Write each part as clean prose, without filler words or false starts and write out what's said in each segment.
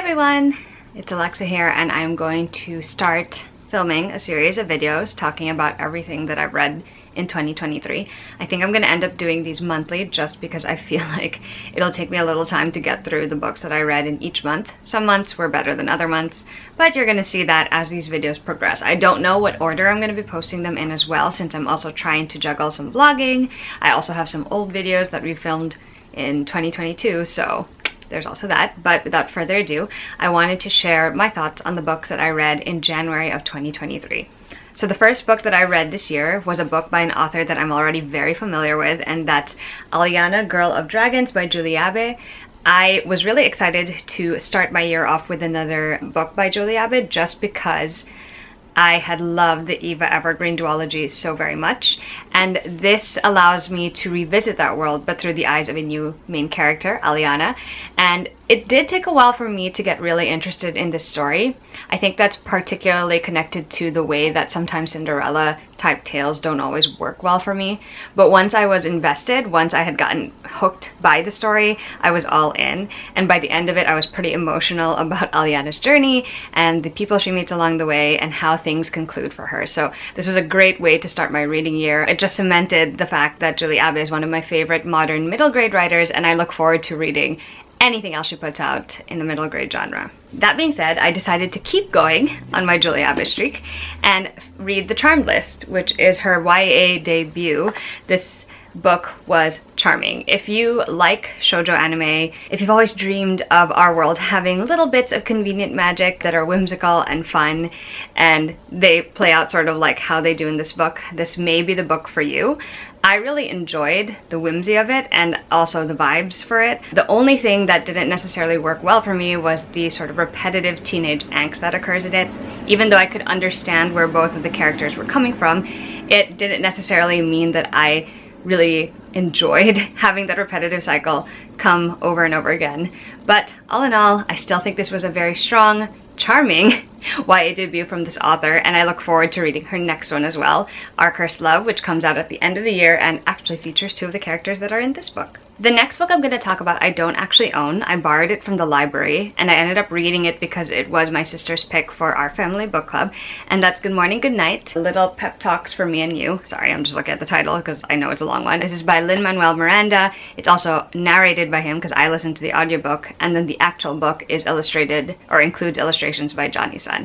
everyone, it's Alexa here, and I'm going to start filming a series of videos talking about everything that I've read in 2023. I think I'm going to end up doing these monthly just because I feel like it'll take me a little time to get through the books that I read in each month. Some months were better than other months, but you're going to see that as these videos progress. I don't know what order I'm going to be posting them in as well, since I'm also trying to juggle some vlogging. I also have some old videos that we filmed in 2022, so there's also that. But without further ado, I wanted to share my thoughts on the books that I read in January of 2023. So the first book that I read this year was a book by an author that I'm already very familiar with, and that's ALLIANA, Girl of Dragons by Julie Abbey. I was really excited to start my year off with another book by Julie Abbey just because I had loved the Eva Evergreen duology so very much, and this allows me to revisit that world but through the eyes of a new main character, ALLIANA. And it did take a while for me to get really interested in this story. I think that's particularly connected to the way that sometimes Cinderella type tales don't always work well for me. But once I was invested, once I had gotten hooked by the story, I was all in. And by the end of it, I was pretty emotional about ALLIANA's journey and the people she meets along the way and how things conclude for her. So this was a great way to start my reading year. It just cemented the fact that Julie Abbey is one of my favorite modern middle grade writers, and I look forward to reading anything else she puts out in the middle grade genre. That being said, I decided to keep going on my Julie Abbey streak and read The Charmed List, which is her YA debut. This book was charming. If you like shoujo anime, if you've always dreamed of our world having little bits of convenient magic that are whimsical and fun, and they play out sort of like how they do in this book, this may be the book for you. I really enjoyed the whimsy of it and also the vibes for it. The only thing that didn't necessarily work well for me was the sort of repetitive teenage angst that occurs in it. Even though I could understand where both of the characters were coming from, it didn't necessarily mean that I really enjoyed having that repetitive cycle come over and over again. But all in all, I still think this was a very strong, charming YA debut from this author, and I look forward to reading her next one as well, Our Cursed Love, which comes out at the end of the year and actually features two of the characters that are in this book. The next book I'm going to talk about I don't actually own. I borrowed it from the library, and I ended up reading it because it was my sister's pick for our family book club, and that's Good Morning, Good Night, Little Pep Talks for Me and You. Sorry, I'm just looking at the title because I know it's a long one. This is by Lin-Manuel Miranda. It's also narrated by him because I listened to the audiobook, and then the actual book is illustrated or includes illustrations by Johnny Sun.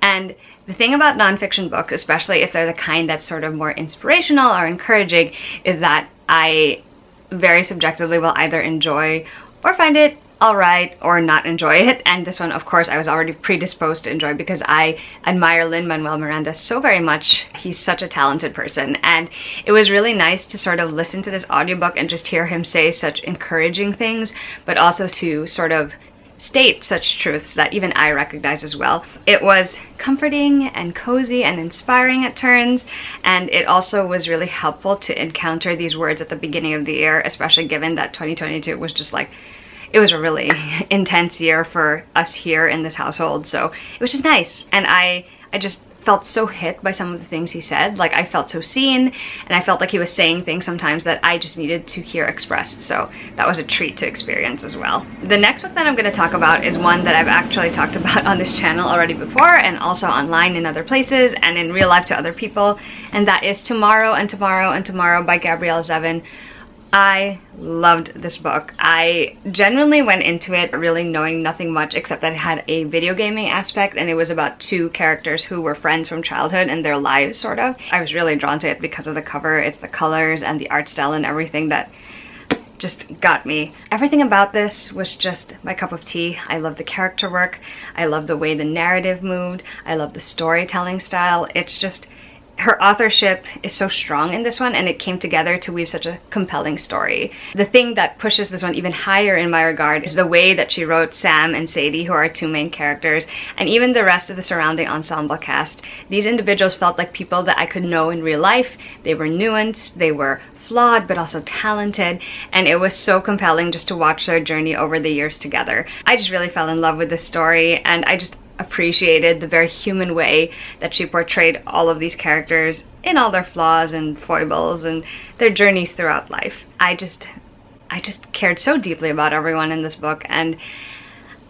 And the thing about nonfiction books, especially if they're the kind that's sort of more inspirational or encouraging, is that I very subjectively will either enjoy or find it alright or not enjoy it. And this one, of course, I was already predisposed to enjoy because I admire Lin-Manuel Miranda so very much. He's such a talented person, and it was really nice to sort of listen to this audiobook and just hear him say such encouraging things, but also to sort of state such truths that even I recognize as well. It was comforting and cozy and inspiring at turns, and it also was really helpful to encounter these words at the beginning of the year, especially given that 2022 was just like, it was a really intense year for us here in this household, so it was just nice. And I just felt so hit by some of the things he said. Like, I felt so seen, and I felt like he was saying things sometimes that I just needed to hear expressed, so that was a treat to experience as well. The next book that I'm going to talk about is one that I've actually talked about on this channel already before, and also online in other places and in real life to other people, and that is Tomorrow and Tomorrow and Tomorrow by Gabrielle Zevin. I loved this book. I genuinely went into it really knowing nothing much except that it had a video gaming aspect, and it was about two characters who were friends from childhood and their lives, sort of. I was really drawn to it because of the cover. It's the colors and the art style and everything that just got me. Everything about this was just my cup of tea. I love the character work. I love the way the narrative moved. I love the storytelling style. It's just, her authorship is so strong in this one, and it came together to weave such a compelling story. The thing that pushes this one even higher in my regard is the way that she wrote Sam and Sadie, who are two main characters, and even the rest of the surrounding ensemble cast. These individuals felt like people that I could know in real life. They were nuanced, they were flawed, but also talented, and it was so compelling just to watch their journey over the years together. I just really fell in love with this story, and I just appreciated the very human way that she portrayed all of these characters in all their flaws and foibles and their journeys throughout life. I just cared so deeply about everyone in this book, and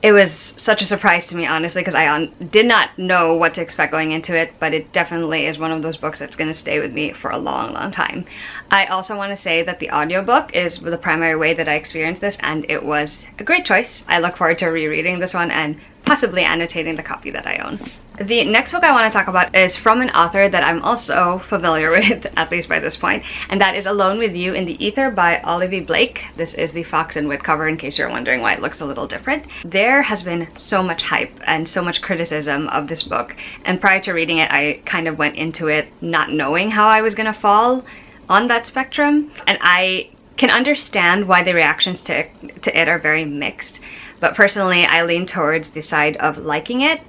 It was such a surprise to me, honestly, because I did not know what to expect going into it, but it definitely is one of those books that's going to stay with me for a long, long time. I also want to say that the audiobook is the primary way that I experienced this, and it was a great choice. I look forward to rereading this one and possibly annotating the copy that I own. The next book I want to talk about is from an author that I'm also familiar with, at least by this point, and that is Alone with You in the Ether by Olivia Blake. This is the Fox and Wit cover, in case you're wondering why it looks a little different. There has been so much hype and so much criticism of this book, and prior to reading it, I kind of went into it not knowing how I was going to fall on that spectrum, and I can understand why the reactions to it are very mixed, but personally, I lean towards the side of liking it.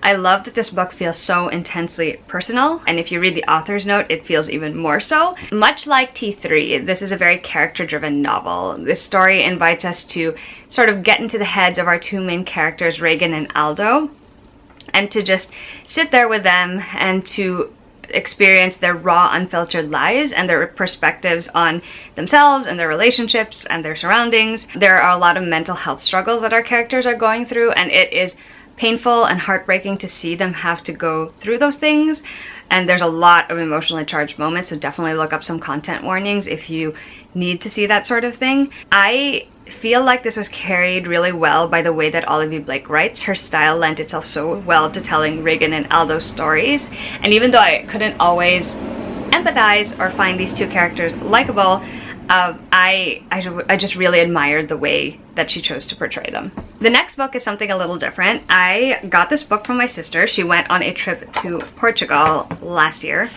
I love that this book feels so intensely personal, and if you read the author's note, it feels even more so. Much like T3, this is a very character-driven novel. This story invites us to sort of get into the heads of our two main characters, Reagan and Aldo, and to just sit there with them and to experience their raw, unfiltered lives and their perspectives on themselves and their relationships and their surroundings. There are a lot of mental health struggles that our characters are going through, and it is painful and heartbreaking to see them have to go through those things, and there's a lot of emotionally charged moments, so definitely look up some content warnings if you need to see that sort of thing. I feel like this was carried really well by the way that Olivia Blake writes. Her style lent itself so well to telling Reagan and Aldo's stories, and even though I couldn't always empathize or find these two characters likable, I just really admired the way that she chose to portray them. The next book is something a little different. I got this book from my sister. She went on a trip to Portugal last year,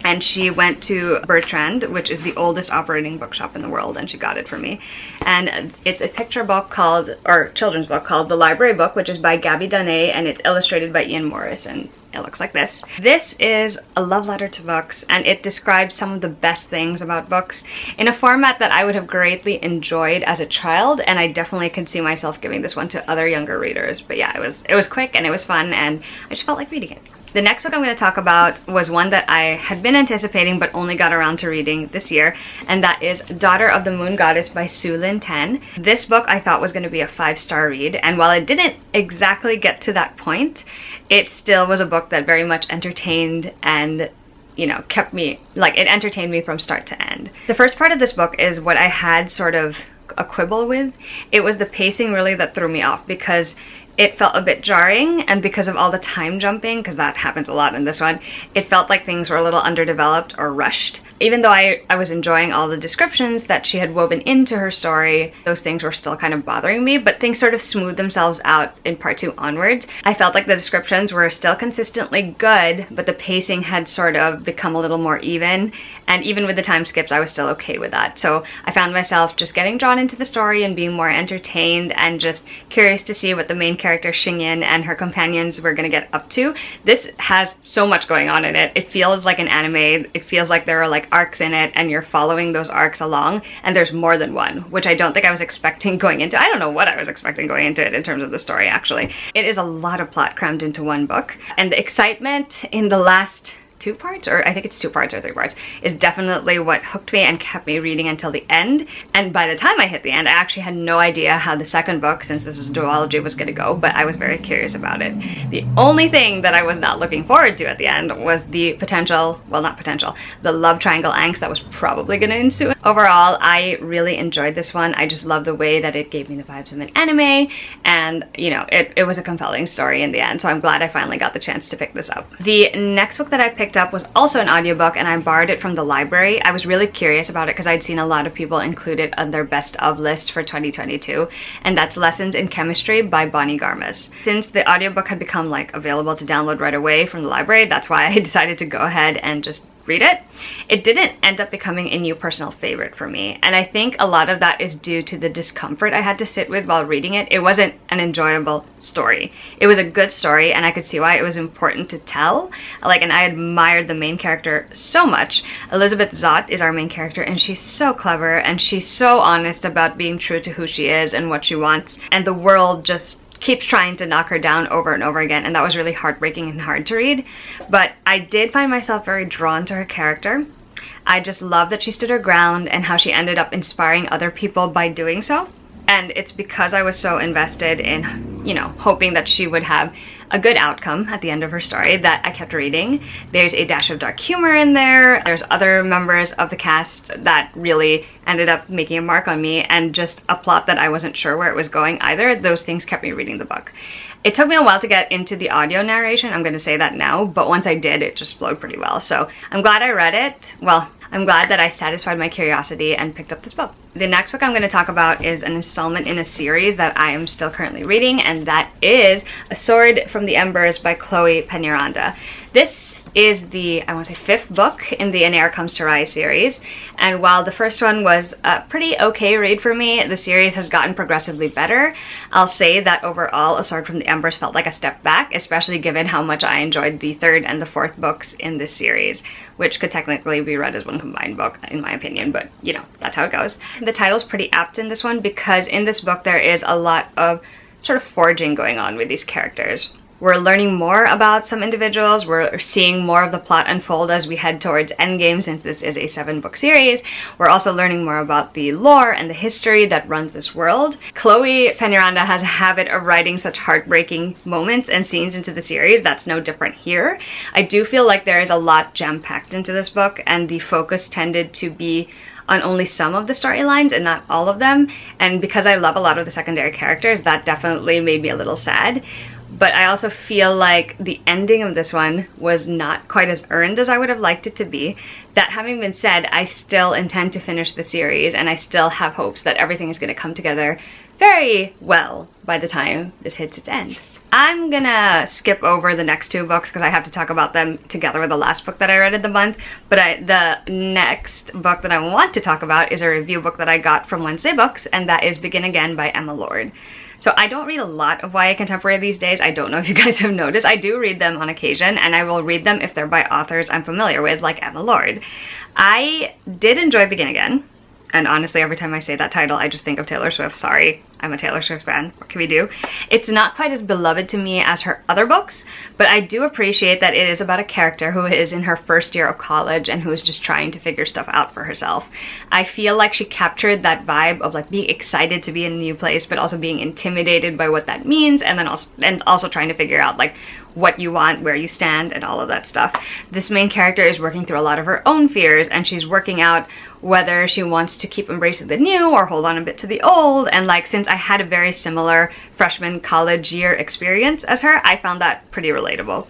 and she went to Bertrand, which is the oldest operating bookshop in the world, and she got it for me. And it's a picture book called, or children's book called The Library Book, which is by Gabby Donnet, and it's illustrated by Ian Morris, and it looks like this. This is a love letter to books, and it describes some of the best things about books in a format that I would have greatly enjoyed as a child, and I definitely could see myself giving this one to other younger readers. But yeah, it was quick and it was fun, and I just felt like reading it. The next book I'm going to talk about was one that I had been anticipating but only got around to reading this year, and that is Daughter of the Moon Goddess by Su Lin Ten. This book I thought was going to be a 5-star read, and while it didn't exactly get to that point, it still was a book that very much entertained and, you know, kept me, like, it entertained me from start to end. The first part of this book is what I had sort of a quibble with. It was the pacing really that threw me off, because it felt a bit jarring, and because of all the time jumping, because that happens a lot in this one, it felt like things were a little underdeveloped or rushed. Even though I was enjoying all the descriptions that she had woven into her story, those things were still kind of bothering me, but things sort of smoothed themselves out in part 2 onwards. I felt like the descriptions were still consistently good, but the pacing had sort of become a little more even, and even with the time skips, I was still okay with that. So I found myself just getting drawn into the story and being more entertained and just curious to see what the main character Xingyin and her companions were going to get up to. This has so much going on in it. It feels like an anime. It feels like there are like arcs in it, and you're following those arcs along, and there's more than one, which I don't think I was expecting going into. I don't know what I was expecting going into it in terms of the story, actually. It is a lot of plot crammed into one book, and the excitement in the last 2 parts, or I think it's 2 parts or 3 parts, is definitely what hooked me and kept me reading until the end. And by the time I hit the end, I actually had no idea how the second book, since this is a duology, was going to go, but I was very curious about it. The only thing that I was not looking forward to at the end was the potential, well, not potential, the love triangle angst that was probably going to ensue. Overall, I really enjoyed this one. I just love the way that it gave me the vibes of an anime, and, you know, it was a compelling story in the end, so I'm glad I finally got the chance to pick this up. The next book that I picked up was also an audiobook, and I borrowed it from the library. I was really curious about it because I'd seen a lot of people include it on their best of list for 2022, and that's Lessons in Chemistry by Bonnie Garmas. Since the audiobook had become like available to download right away from the library, that's why I decided to go ahead and just read it. It didn't end up becoming a new personal favorite for me, and I think a lot of that is due to the discomfort I had to sit with while reading it. It wasn't an enjoyable story. It was a good story, and I could see why it was important to tell. Like, and I admired the main character so much. Elizabeth Zott is our main character, and she's so clever, and she's so honest about being true to who she is and what she wants, and the world just keeps trying to knock her down over and over again, and that was really heartbreaking and hard to read. But I did find myself very drawn to her character. I just love that she stood her ground and how she ended up inspiring other people by doing so. And it's because I was so invested in, you know, hoping that she would have a good outcome at the end of her story that I kept reading. There's a dash of dark humor in there. There's other members of the cast that really ended up making a mark on me, and just a plot that I wasn't sure where it was going either. Those things kept me reading the book. It took me a while to get into the audio narration, I'm going to say that now, but once I did, it just flowed pretty well. So I'm glad I read it. Well, I'm glad that I satisfied my curiosity and picked up this book. The next book I'm going to talk about is an installment in a series that I am still currently reading, and that is A Sword from the Embers by Chloe Peñaranda. This is the, I want to say, 5th book in the An Heir Comes to Rise series, and while the first one was a pretty okay read for me, the series has gotten progressively better. I'll say that overall, A Sword from the Embers felt like a step back, especially given how much I enjoyed the 3rd and the 4th books in this series, which could technically be read as one combined book, in my opinion, but you know, that's how it goes. The title's pretty apt in this one because in this book there is a lot of sort of forging going on with these characters. We're learning more about some individuals, we're seeing more of the plot unfold as we head towards endgame, since this is a 7-book series. We're also learning more about the lore and the history that runs this world. Chloe Peñaranda has a habit of writing such heartbreaking moments and scenes into the series. That's no different here. I do feel like there is a lot jam-packed into this book, and the focus tended to be on only some of the storylines and not all of them, and because I love a lot of the secondary characters, that definitely made me a little sad. But I also feel like the ending of this one was not quite as earned as I would have liked it to be. That having been said, I still intend to finish the series, and I still have hopes that everything is going to come together very well by the time this hits its end. I'm gonna skip over the next 2 books because I have to talk about them together with the last book that I read in the month, but the next book that I want to talk about is a review book that I got from Wednesday Books, and that is Begin Again by Emma Lord. So I don't read a lot of YA contemporary these days. I don't know if you guys have noticed. I do read them on occasion, and I will read them if they're by authors I'm familiar with, like Emma Lord. I did enjoy Begin Again, and honestly, every time I say that title, I just think of Taylor Swift. Sorry, I'm a Taylor Swift fan. What can we do? It's not quite as beloved to me as her other books, but I do appreciate that it is about a character who is in her first year of college and who is just trying to figure stuff out for herself. I feel like she captured that vibe of like being excited to be in a new place, but also being intimidated by what that means, and then also trying to figure out like what you want, where you stand, and all of that stuff. This main character is working through a lot of her own fears, and she's working out whether she wants to keep embracing the new or hold on a bit to the old. And like, since I had a very similar freshman college year experience as her, I found that pretty relatable.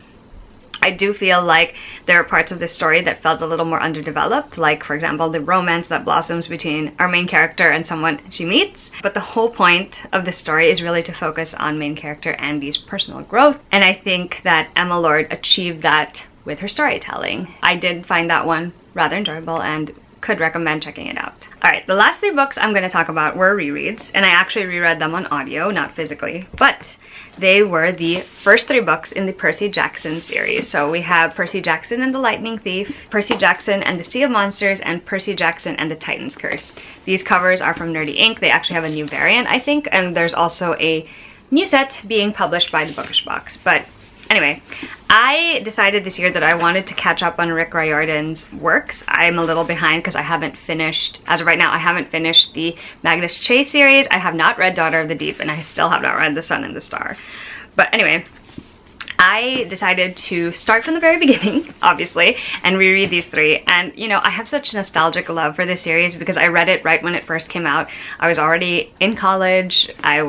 I do feel like there are parts of this story that felt a little more underdeveloped, like for example the romance that blossoms between our main character and someone she meets. But the whole point of this story is really to focus on main character Andy's personal growth, and I think that Emma Lord achieved that with her storytelling. I did find that one rather enjoyable and could recommend checking it out. Alright, the last 3 books I'm going to talk about were rereads, and I actually reread them on audio, not physically, but they were the first 3 books in the Percy Jackson series. So we have Percy Jackson and the Lightning Thief, Percy Jackson and the Sea of Monsters, and Percy Jackson and the Titan's Curse. These covers are from Nerdy Ink. They actually have a new variant, I think, and there's also a new set being published by the Bookish Box. But anyway, I decided this year that I wanted to catch up on Rick Riordan's works. I'm a little behind because I haven't finished, as of right now, I haven't finished the Magnus Chase series. I have not read Daughter of the Deep, and I still have not read The Sun and the Star. But anyway, I decided to start from the very beginning, obviously, and reread these 3. And, you know, I have such nostalgic love for this series because I read it right when it first came out. I was already in college. It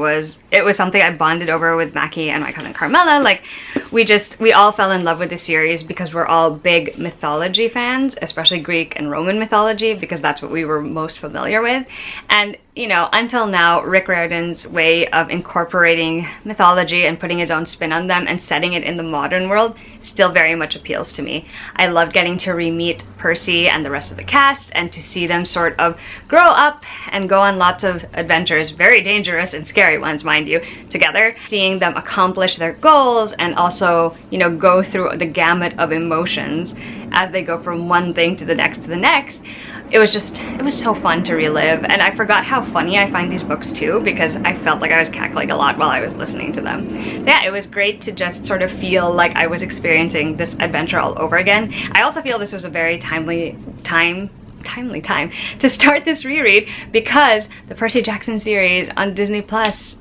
was something I bonded over with Mackie and my cousin Carmela. Like, we all fell in love with this series because we're all big mythology fans, especially Greek and Roman mythology, because that's what we were most familiar with. And, you know, until now, Rick Riordan's way of incorporating mythology and putting his own spin on them and setting it in the modern world still very much appeals to me. I loved getting to re-meet Percy and the rest of the cast and to see them sort of grow up and go on lots of adventures, very dangerous and scary ones, mind you, together. Seeing them accomplish their goals and also, you know, go through the gamut of emotions as they go from one thing to the next to the next. It was so fun to relive, and I forgot how funny I find these books too, because I felt like I was cackling a lot while I was listening to them. Yeah, it was great to just sort of feel like I was experiencing this adventure all over again. I also feel this was a very timely time timely time to start this reread because the Percy Jackson series on Disney Plus,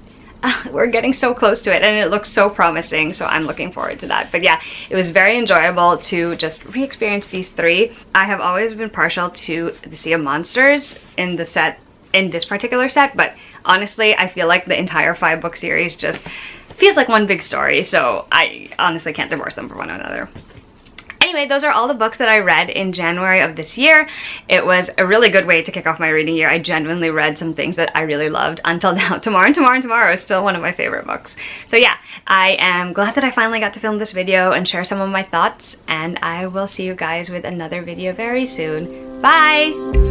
we're getting so close to it and it looks so promising, so I'm looking forward to that. But yeah, it was very enjoyable to just re-experience these three. I have always been partial to the Sea of Monsters in this particular set, but honestly I feel like the entire 5-book series just feels like one big story, so I honestly can't divorce them from one another. Anyway, those are all the books that I read in January of this year. It was a really good way to kick off my reading year. I genuinely read some things that I really loved until now. Tomorrow and Tomorrow and Tomorrow is still one of my favorite books. So yeah, I am glad that I finally got to film this video and share some of my thoughts, and I will see you guys with another video very soon. Bye!